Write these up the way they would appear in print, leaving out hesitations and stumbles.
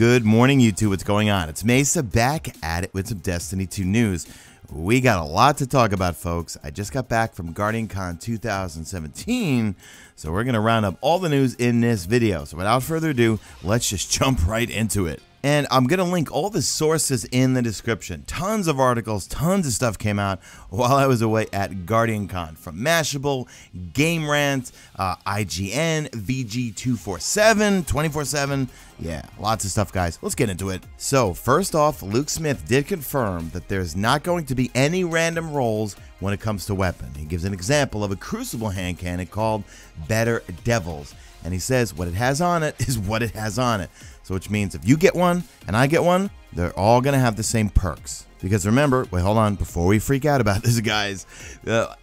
Good morning, YouTube. What's going on? It's Mesa back at it with some Destiny 2 news. We got a lot to talk about, folks. I just got back from GuardianCon 2017, so we're going to round up all the news in this video. So without further ado, let's just jump right into it. And I'm going to link all the sources in the description. Tons of articles, tons of stuff came out while I was away at GuardianCon. From Mashable, Game Rant, IGN, VG247, 24/7. Yeah, lots of stuff, guys. Let's get into it. So, first off, Luke Smith did confirm that there's not going to be any random rolls when it comes to weapon. He gives an example of a Crucible hand cannon called Better Devils. And he says what it has on it is what it has on it. So which means if you get one and I get one, they're all going to have the same perks. Because remember, wait, hold on, before we freak out about this, guys,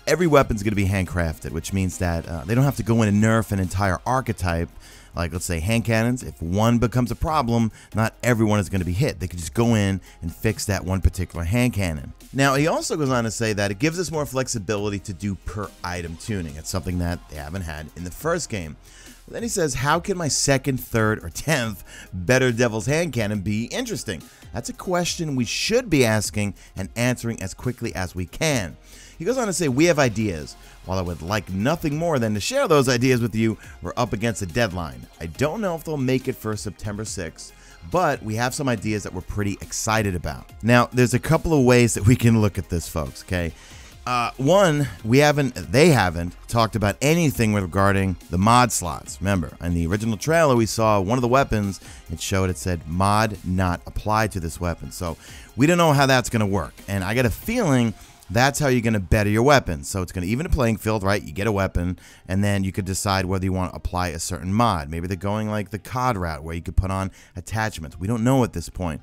every weapon's going to be handcrafted, which means that they don't have to go in and nerf an entire archetype. Like, let's say hand cannons, if one becomes a problem, not everyone is going to be hit. They can just go in and fix that one particular hand cannon. Now, he also goes on to say that it gives us more flexibility to do per item tuning. It's something that they haven't had in the first game. Then he says, how can my second, third, or 10th Better Devil's hand cannon be interesting? That's a question we should be asking and answering as quickly as we can. He goes on to say, we have ideas. While I would like nothing more than to share those ideas with you, we're up against a deadline. I don't know if they'll make it for September 6th, but we have some ideas that we're pretty excited about. Now, there's a couple of ways that we can look at this, folks, okay? One, they haven't talked about anything regarding the mod slots. Remember, in the original trailer, we saw one of the weapons, it said mod not applied to this weapon. So we don't know how that's going to work. And I got a feeling that's how you're going to better your weapons. So it's going to even the playing field, right? You get a weapon, and then you could decide whether you want to apply a certain mod. Maybe they're going like the COD route, where you could put on attachments. We don't know at this point.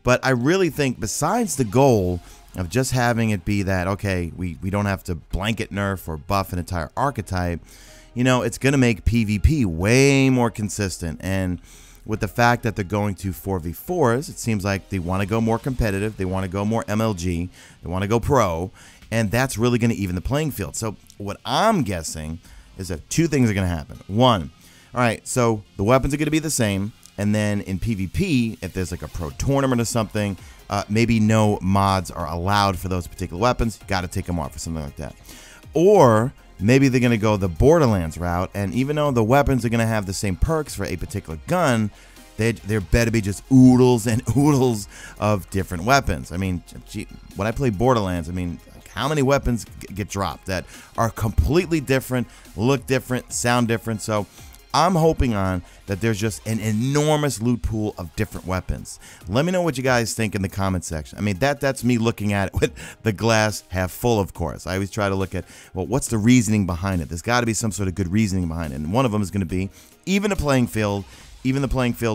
But I really think besides the goal of just having it be that, okay, we don't have to blanket nerf or buff an entire archetype, you know, it's going to make PvP way more consistent. And with the fact that they're going to 4v4s, it seems like they want to go more competitive. They want to go more MLG. They want to go pro. And that's really going to even the playing field. So what I'm guessing is that two things are going to happen. One, all right, so the weapons are going to be the same. And then in PvP, if there's like a pro tournament or something, maybe no mods are allowed for those particular weapons. You got to take them off or something like that. Or maybe they're going to go the Borderlands route, and even though the weapons are going to have the same perks for a particular gun, there better be just oodles and oodles of different weapons. I mean, gee, when I play Borderlands, I mean, how many weapons get dropped that are completely different, look different, sound different? So I'm hoping on that there's just an enormous loot pool of different weapons. Let me know what you guys think in the comment section. I mean, that's me looking at it with the glass half full, of course. I always try to look at, well, what's the reasoning behind it? There's got to be some sort of good reasoning behind it. And one of them is going to be even the playing field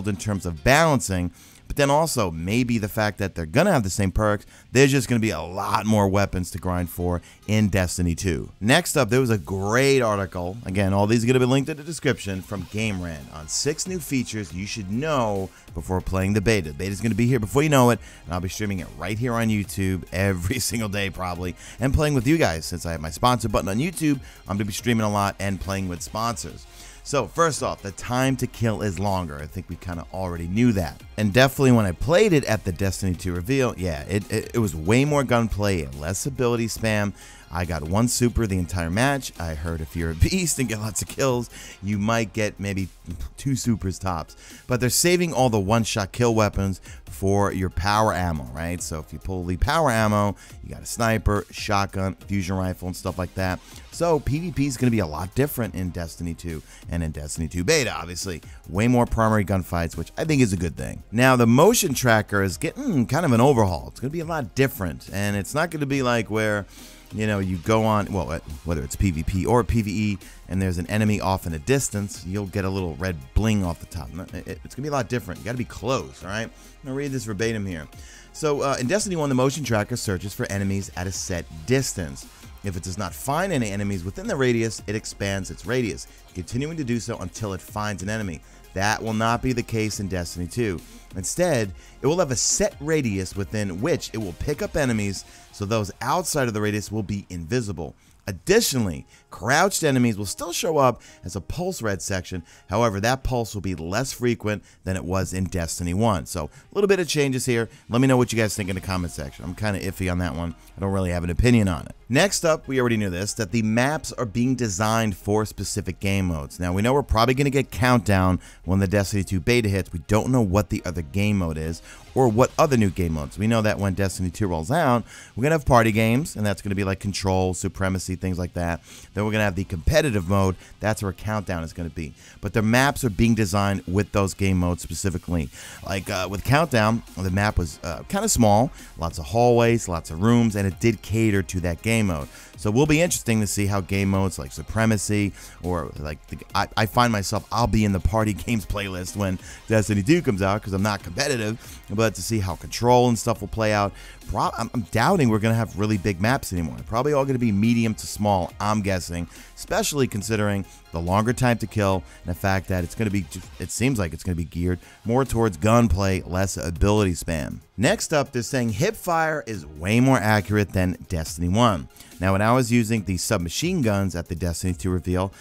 in terms of balancing. But then also maybe the fact that they're going to have the same perks, there's just going to be a lot more weapons to grind for in Destiny 2. Next up, there was a great article. Again, all these are going to be linked in the description from Game Rant on 6 new features you should know before playing the beta. The beta is going to be here before you know it, and I'll be streaming it right here on YouTube every single day probably, and playing with you guys. Since I have my sponsor button on YouTube, I'm going to be streaming a lot and playing with sponsors. So first off, the time to kill is longer. I think we kind of already knew that. And definitely when I played it at the Destiny 2 reveal, yeah, it was way more gunplay and less ability spam. I got 1 super the entire match. I heard if you're a beast and get lots of kills, you might get maybe 2 supers tops. But they're saving all the one-shot kill weapons for your power ammo, right? So if you pull the power ammo, you got a sniper, shotgun, fusion rifle, and stuff like that. So PvP is going to be a lot different in Destiny 2 and in Destiny 2 beta, obviously. Way more primary gunfights, which I think is a good thing. Now, the motion tracker is getting kind of an overhaul. It's going to be a lot different, and it's not going to be like where, you know, you go on, well, whether it's PvP or PvE, and there's an enemy off in a distance, you'll get a little red bling off the top. It's going to be a lot different. You got to be close, all right? I'm going to read this verbatim here. So, in Destiny 1, the motion tracker searches for enemies at a set distance. If it does not find any enemies within the radius, it expands its radius, continuing to do so until it finds an enemy. That will not be the case in Destiny 2. Instead, it will have a set radius within which it will pick up enemies, so those outside of the radius will be invisible. Additionally, crouched enemies will still show up as a pulse red section. However, that pulse will be less frequent than it was in Destiny 1. So, a little bit of changes here. Let me know what you guys think in the comment section. I'm kind of iffy on that one. I don't really have an opinion on it. Next up, we already knew this, that the maps are being designed for specific game modes. Now, we know we're probably going to get Countdown when the Destiny 2 beta hits. We don't know what the other game mode is or what other new game modes. We know that when Destiny 2 rolls out, we're going to have party games, and that's going to be like Control, Supremacy, things like that. Then we're going to have the competitive mode. That's where Countdown is going to be. But the maps are being designed with those game modes specifically. Like with Countdown, the map was kind of small, lots of hallways, lots of rooms, and it did cater to that game mode. So it will be interesting to see how game modes like Supremacy or like I find myself, I'll be in the party games playlist when Destiny 2 comes out because I'm not competitive, but to see how Control and stuff will play out. I'm doubting we're going to have really big maps anymore. Probably all going to be medium to small, I'm guessing, especially considering the longer time to kill and the fact that it's going to be, it seems like it's going to be geared more towards gunplay, less ability spam. Next up, they're saying hipfire is way more accurate than Destiny 1. Now, when I was using the submachine guns at the Destiny 2 reveal,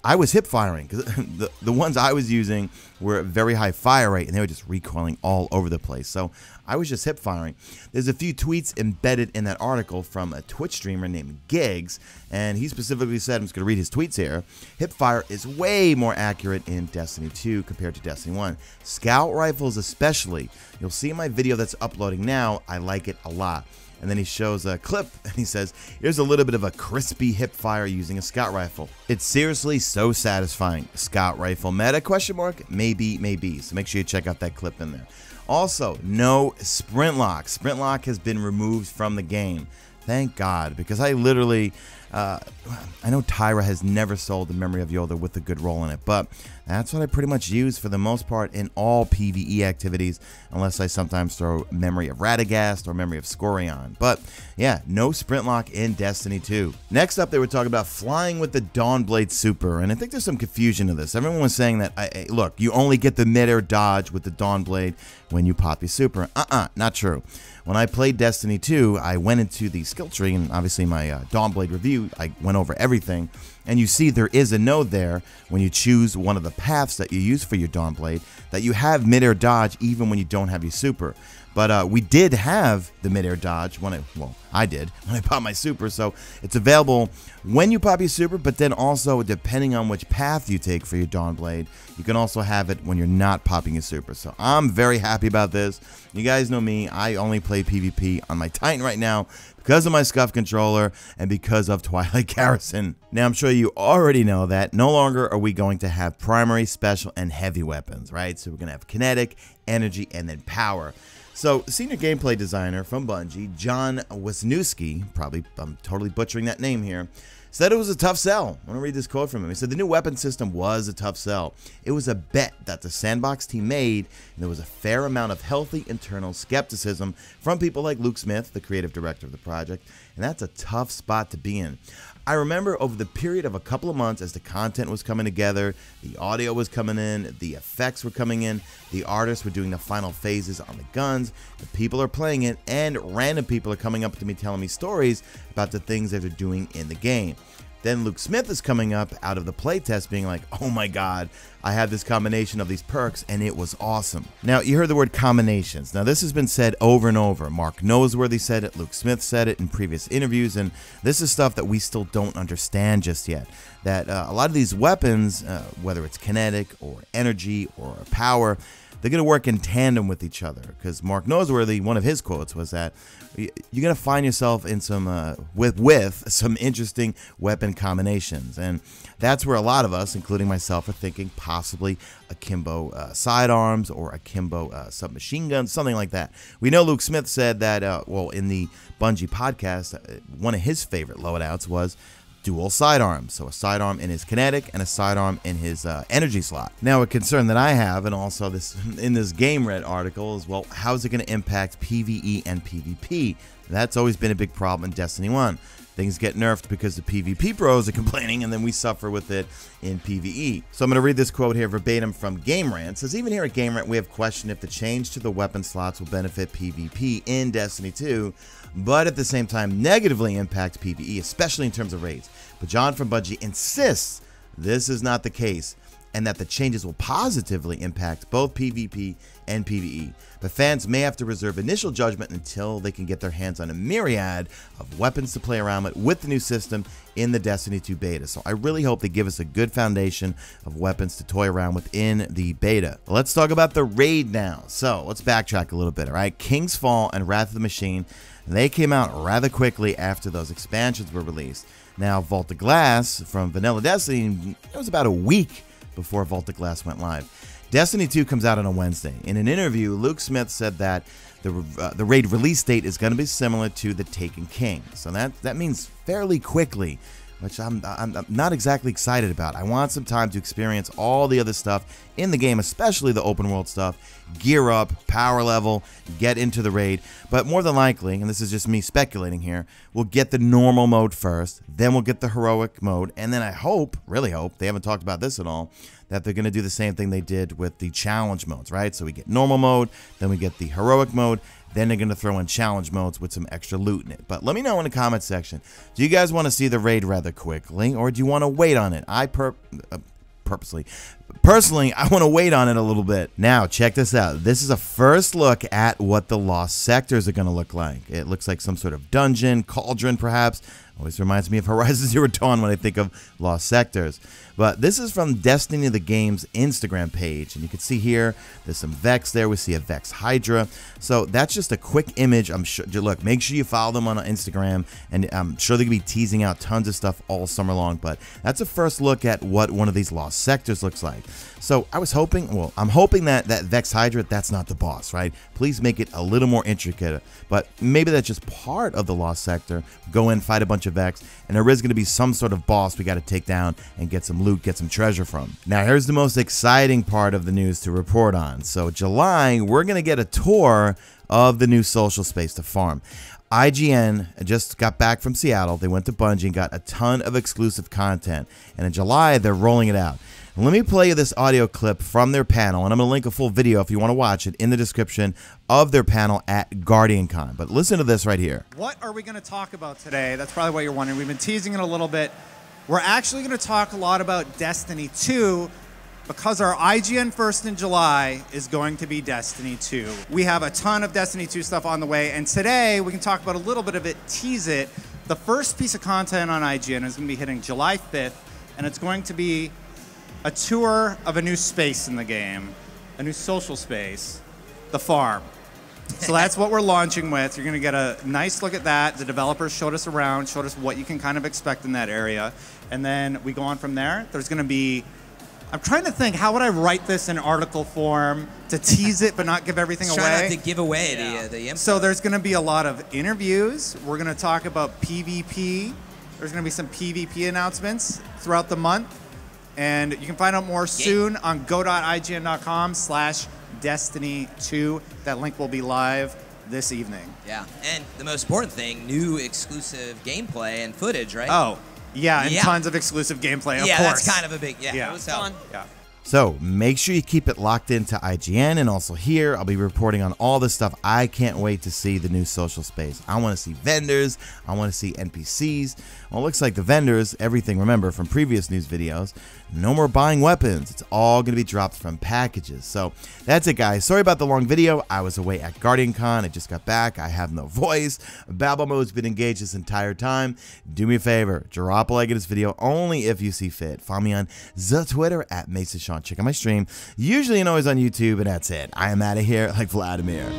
I was hip firing because the ones I was using were at very high fire rate and they were just recoiling all over the place. So I was just hip firing. There's a few tweets embedded in that article from a Twitch streamer named Gigs, and he specifically said, I'm just going to read his tweets here, hip fire is way more accurate in Destiny 2 compared to Destiny 1. Scout rifles especially. You'll see in my video that's uploading now, I like it a lot. And then he shows a clip and he says, here's a little bit of a crispy hip fire using a scout rifle. It's seriously so satisfying. Scout rifle meta question mark? Maybe. So make sure you check out that clip in there. Also, no sprint lock. Sprint lock has been removed from the game. Thank God, because I literally, I know Tyra has never sold the Memory of Yoda with a good roll in it, but that's what I pretty much use for the most part in all PvE activities, unless I sometimes throw Memory of Radagast or Memory of Scorion. But yeah, no sprint lock in Destiny 2. Next up, they were talking about flying with the Dawnblade Super, and I think there's some confusion to this. Everyone was saying that, look, you only get the mid-air dodge with the Dawnblade when you pop your super. Not true. When I played Destiny 2, I went into the skill tree, and obviously my Dawnblade review, I went over everything, and you see there is a node there when you choose one of the paths that you use for your Dawnblade that you have mid-air dodge even when you don't have your super. But we did have the mid-air dodge when I did when I popped my super, so it's available when you pop your super, but then also depending on which path you take for your Dawnblade, you can also have it when you're not popping your super. So I'm very happy about this. You guys know me, I only play PvP on my Titan right now because of my Scuff controller and because of Twilight Garrison. Now, I'm sure you already know that no longer are we going to have primary, special, and heavy weapons, right? So we're going to have kinetic, energy, and then power. So, senior gameplay designer from Bungie, John Wisniewski, probably I'm totally butchering that name here, said it was a tough sell. I want to read this quote from him. He said the new weapon system was a tough sell. It was a bet that the Sandbox team made, and there was a fair amount of healthy internal skepticism from people like Luke Smith, the creative director of the project, and that's a tough spot to be in. I remember over the period of a couple of months as the content was coming together, the audio was coming in, the effects were coming in, the artists were doing the final phases on the guns, the people are playing it, and random people are coming up to me telling me stories about the things that they're doing in the game. Then Luke Smith is coming up out of the playtest being like, oh my god, I have this combination of these perks and it was awesome. Now, you heard the word combinations. Now, this has been said over and over. Mark Noseworthy said it, Luke Smith said it in previous interviews, and this is stuff that we still don't understand just yet. That a lot of these weapons, whether it's kinetic or energy or power, they're going to work in tandem with each other, because Mark Noseworthy, one of his quotes was that you're going to find yourself in some with some interesting weapon combinations, and that's where a lot of us, including myself, are thinking possibly akimbo sidearms or akimbo submachine guns, something like that. We know Luke Smith said that, well, in the Bungie podcast, one of his favorite loadouts was dual sidearms, so a sidearm in his kinetic and a sidearm in his energy slot. Now, a concern that I have, and also this in this Game Red article, is, well, how is it going to impact PvE and PvP? That's always been a big problem in Destiny 1. Things get nerfed because the PvP pros are complaining, and then we suffer with it in PvE. So I'm going to read this quote here verbatim from Game Rant. It says, even here at Game Rant, we have questioned if the change to the weapon slots will benefit PvP in Destiny 2, but at the same time negatively impact PvE, especially in terms of raids. But John from Bungie insists this is not the case, and that the changes will positively impact both PvP and PvE. But fans may have to reserve initial judgment until they can get their hands on a myriad of weapons to play around with the new system in the Destiny 2 beta. So I really hope they give us a good foundation of weapons to toy around with in the beta. Let's talk about the raid now. So let's backtrack a little bit, all right? King's Fall and Wrath of the Machine, they came out rather quickly after those expansions were released. Now, Vault of Glass from Vanilla Destiny, it was about a week before Vault of Glass went live. Destiny 2 comes out on a Wednesday. In an interview, Luke Smith said that the raid release date is going to be similar to the Taken King. So that means fairly quickly, which I'm not exactly excited about. I want some time to experience all the other stuff in the game, especially the open world stuff, gear up, power level, get into the raid. But more than likely, and this is just me speculating here, we'll get the normal mode first, then we'll get the heroic mode, and then I hope, really hope, they haven't talked about this at all, that they're going to do the same thing they did with the challenge modes, right? So we get normal mode, then we get the heroic mode, then they're going to throw in challenge modes with some extra loot in it. But let me know in the comment section, do you guys want to see the raid rather quickly, or do you want to wait on it? Personally, I want to wait on it a little bit. Now, check this out. This is a first look at what the lost sectors are going to look like. It looks like some sort of dungeon, cauldron perhaps. Always reminds me of Horizon Zero Dawn when I think of lost sectors. But this is from Destiny the Game's Instagram page, and you can see here there's some Vex there. We see a Vex Hydra. So that's just a quick image. I'm sure. Look, make sure you follow them on Instagram, and I'm sure they're gonna be teasing out tons of stuff all summer long. But that's a first look at what one of these lost sectors looks like. So I was hoping, well, I'm hoping that Vex Hydra, that's not the boss, right? Please make it a little more intricate. But maybe that's just part of the lost sector. Go in, fight a bunch of Vex, and there is going to be some sort of boss we got to take down and get some loot, get some treasure from. Now, here's the most exciting part of the news to report on. So July, we're going to get a tour of the new social space to farm. IGN just got back from Seattle. They went to Bungie and got a ton of exclusive content. And in July, they're rolling it out. Let me play you this audio clip from their panel, and I'm going to link a full video if you want to watch it in the description of their panel at GuardianCon. But listen to this right here. What are we going to talk about today? That's probably what you're wondering. We've been teasing it a little bit. We're actually going to talk a lot about Destiny 2 because our IGN first in July is going to be Destiny 2. We have a ton of Destiny 2 stuff on the way, and today we can talk about a little bit of it, tease it. The first piece of content on IGN is going to be hitting July 5th, and it's going to be a tour of a new space in the game, a new social space, the farm. So that's what we're launching with. You're going to get a nice look at that. The developers showed us around, showed us what you can kind of expect in that area. And then we go on from there. There's going to be, I'm trying to think, how would I write this in article form to tease it but not give everything away? Try not to give away the info. So there's going to be a lot of interviews. We're going to talk about PvP. There's going to be some PvP announcements throughout the month. And you can find out more soon on go.ign.com/Destiny2. That link will be live this evening. Yeah, and the most important thing, new exclusive gameplay and footage, right? Oh, yeah, and tons of exclusive gameplay, of course. Yeah, that's kind of a big, it was fun. Yeah. So make sure you keep it locked into IGN, and also here I'll be reporting on all this stuff. I can't wait to see the new social space. I want to see vendors. I want to see NPCs. Well, it looks like the vendors, everything, remember, from previous news videos, no more buying weapons. It's all going to be dropped from packages. So that's it, guys. Sorry about the long video. I was away at GuardianCon. I just got back. I have no voice. Babble mode's been engaged this entire time. Do me a favor. Drop a like at this video only if you see fit. Follow me on the Twitter at Mesa. Check out my stream. Usually and always on YouTube, and that's it. I am out of here like Vladimir.